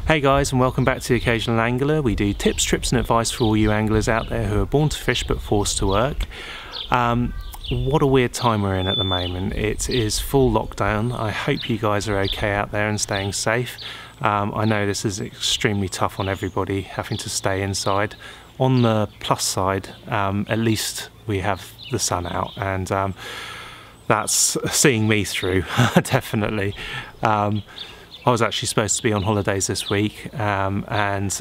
Hey guys, and welcome back to The Occasional Angler. We do tips, trips and advice for all you anglers out there who are born to fish but forced to work. What a weird time we're in at the moment. It is full lockdown. I hope you guys are okay out there and staying safe. I know this is extremely tough on everybody, having to stay inside. On the plus side, at least we have the sun out, and that's seeing me through, definitely. I was actually supposed to be on holidays this week, and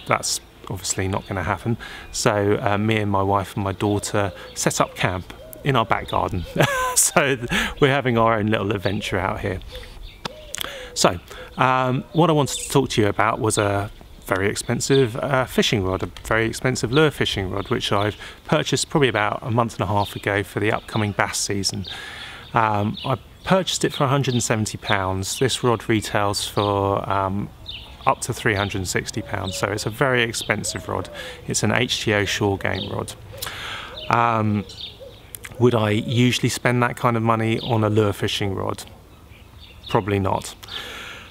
that's obviously not going to happen. So me and my wife and my daughter set up camp in our back garden. So we're having our own little adventure out here. So what I wanted to talk to you about was a very expensive fishing rod, a very expensive lure fishing rod, which I've purchased probably about a month and a half ago for the upcoming bass season. I purchased it for £170. This rod retails for up to £360, so it's a very expensive rod. It's an HTO shore game rod. Would I usually spend that kind of money on a lure fishing rod? Probably not.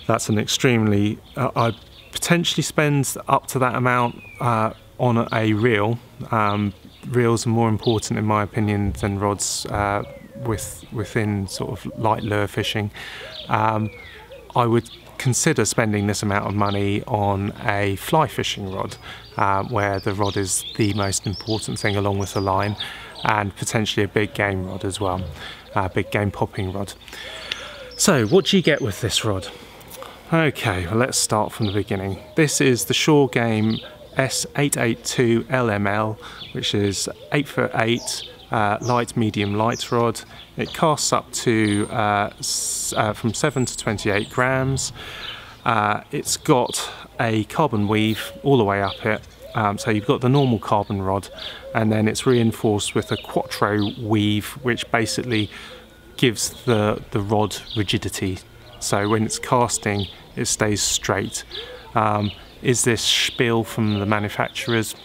That's an extremely... I'd potentially spend up to that amount on a reel. Reels are more important in my opinion than rods within sort of light lure fishing. I would consider spending this amount of money on a fly fishing rod, where the rod is the most important thing along with the line, and potentially a big game rod as well, big game popping rod. So what do you get with this rod? Okay, well, let's start from the beginning. This is the Shore Game S882 LML, which is 8'8", light, medium, light rod. It casts up to from 7 to 28 grams. It's got a carbon weave all the way up it. So you've got the normal carbon rod, and then it's reinforced with a Quattro weave, which basically gives the rod rigidity. So when it's casting, it stays straight. Is this spiel from the manufacturers?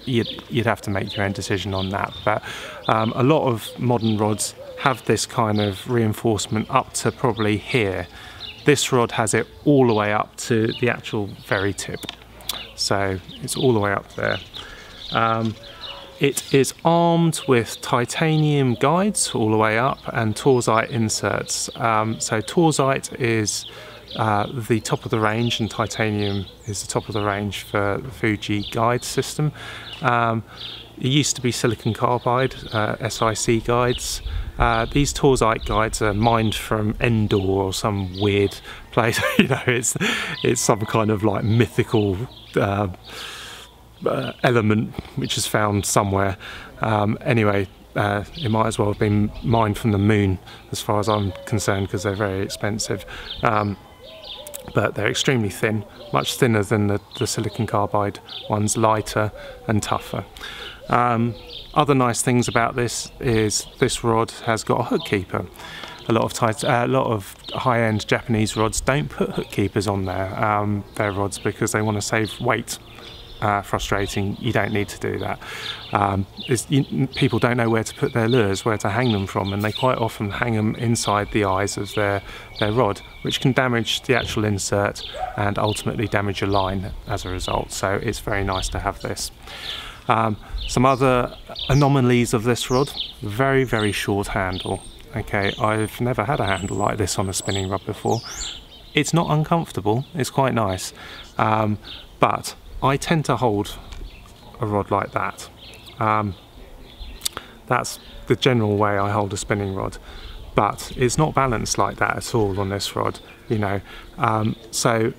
You'd have to make your own decision on that, but a lot of modern rods have this kind of reinforcement up to probably here. This rod has it all the way up to the actual very tip, so it's all the way up there. It is armed with titanium guides all the way up and Torzite inserts. So Torzite is the top of the range, and titanium is the top of the range for the Fuji guide system. It used to be silicon carbide, SIC guides. These Torzite guides are mined from Endor or some weird place. You know, it's some kind of like mythical element which is found somewhere. Anyway, it might as well have been mined from the moon as far as I'm concerned, because they're very expensive. But they're extremely thin, much thinner than the silicon carbide ones, lighter and tougher. Other nice things about this is this rod has got a hook keeper. A lot of high-end Japanese rods don't put hook keepers on their rods because they want to save weight. Frustrating. You don't need to do that. People don't know where to put their lures, where to hang them from, and they quite often hang them inside the eyes of their rod, which can damage the actual insert and ultimately damage your line as a result. So it's very nice to have this. Some other anomalies of this rod: very, very short handle. Okay, I've never had a handle like this on a spinning rod before. It's not uncomfortable, it's quite nice, but I tend to hold a rod like that. That's the general way I hold a spinning rod, but it's not balanced like that at all on this rod, you know. So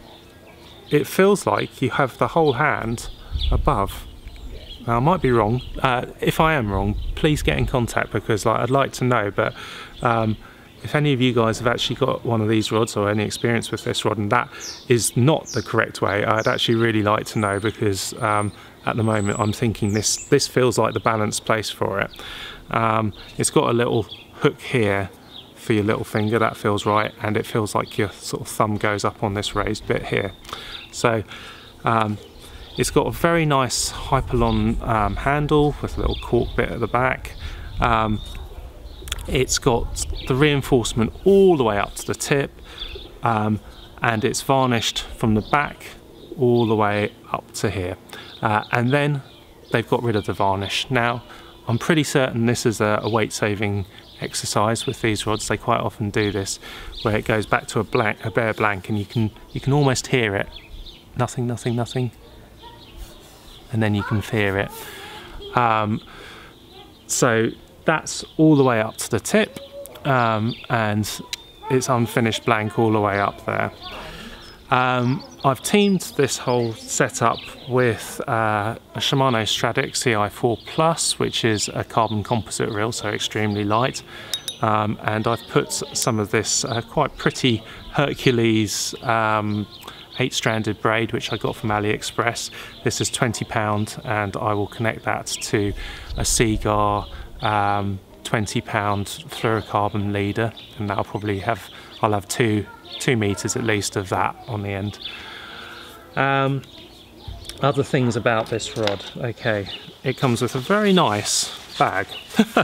it feels like you have the whole hand above. Now, I might be wrong. If I am wrong, please get in contact, because I'd like to know. But if any of you guys have actually got one of these rods or any experience with this rod and that is not the correct way, I'd actually really like to know, because at the moment I'm thinking this feels like the balanced place for it. It's got a little hook here for your little finger, that feels right, and it feels like your sort of thumb goes up on this raised bit here. So it's got a very nice Hypalon handle with a little cork bit at the back. It's got the reinforcement all the way up to the tip, and it's varnished from the back all the way up to here, and then they've got rid of the varnish. Now I'm pretty certain this is a weight saving exercise with these rods. They quite often do this, where it goes back to a bare blank, and you can almost hear it. Nothing, nothing, nothing, and then you can hear it. So that's all the way up to the tip, and it's unfinished blank all the way up there. I've teamed this whole setup with a Shimano Stradic CI4 Plus, which is a carbon composite reel, so extremely light. And I've put some of this quite pretty Hercules 8-stranded braid, which I got from AliExpress. This is £20, and I will connect that to a Seaguar 20-pound fluorocarbon leader, and that'll probably have, I'll have 2 meters at least of that on the end. Other things about this rod, okay, it comes with a very nice bag,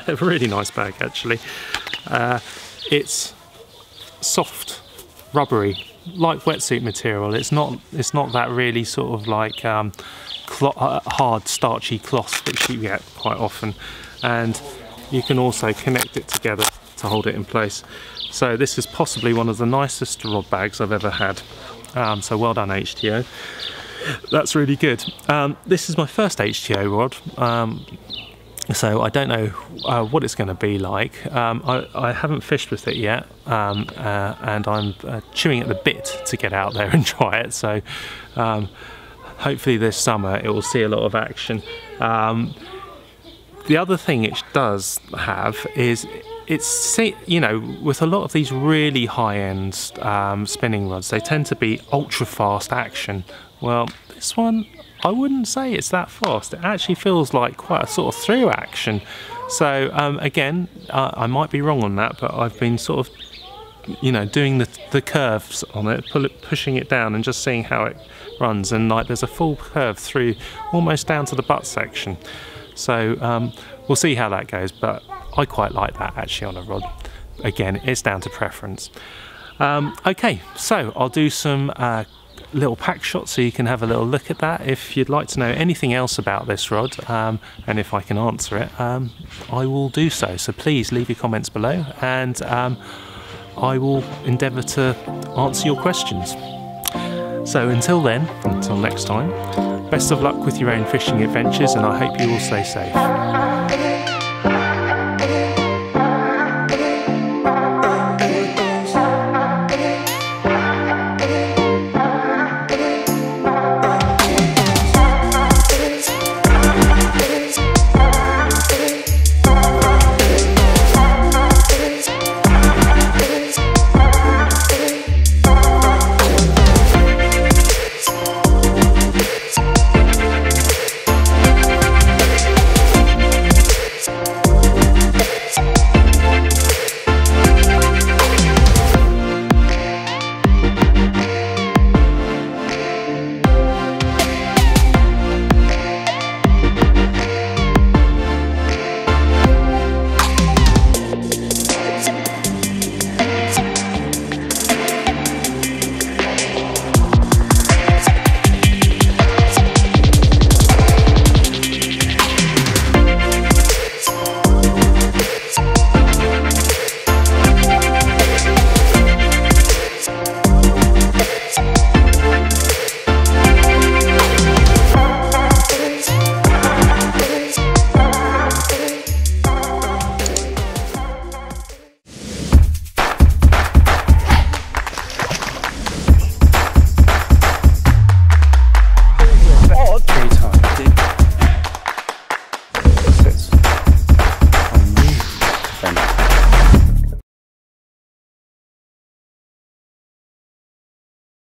a really nice bag actually. It's soft, rubbery, like wetsuit material. It's not that really sort of like hard starchy cloth which you get quite often, and you can also connect it together to hold it in place. So this is possibly one of the nicest rod bags I've ever had. So well done HTO. That's really good. This is my first HTO rod, so I don't know what it's going to be like. I haven't fished with it yet, and I'm chewing at the bit to get out there and try it. So hopefully this summer it will see a lot of action. The other thing it does have is, it's, you know, with a lot of these really high-end spinning rods, they tend to be ultra fast action. Well, this one, I wouldn't say it's that fast. It actually feels like quite a sort of through action. So again, I might be wrong on that, but I've been sort of, you know, doing the curves on it, pushing it down and just seeing how it runs, and like there's a full curve through almost down to the butt section. So we'll see how that goes, but I quite like that actually on a rod. Again, it's down to preference. Okay, so I'll do some little pack shots so you can have a little look at that. If you'd like to know anything else about this rod, and if I can answer it, I will do so. So please leave your comments below, and I will endeavour to answer your questions. So until then, until next time, best of luck with your own fishing adventures, and I hope you all stay safe.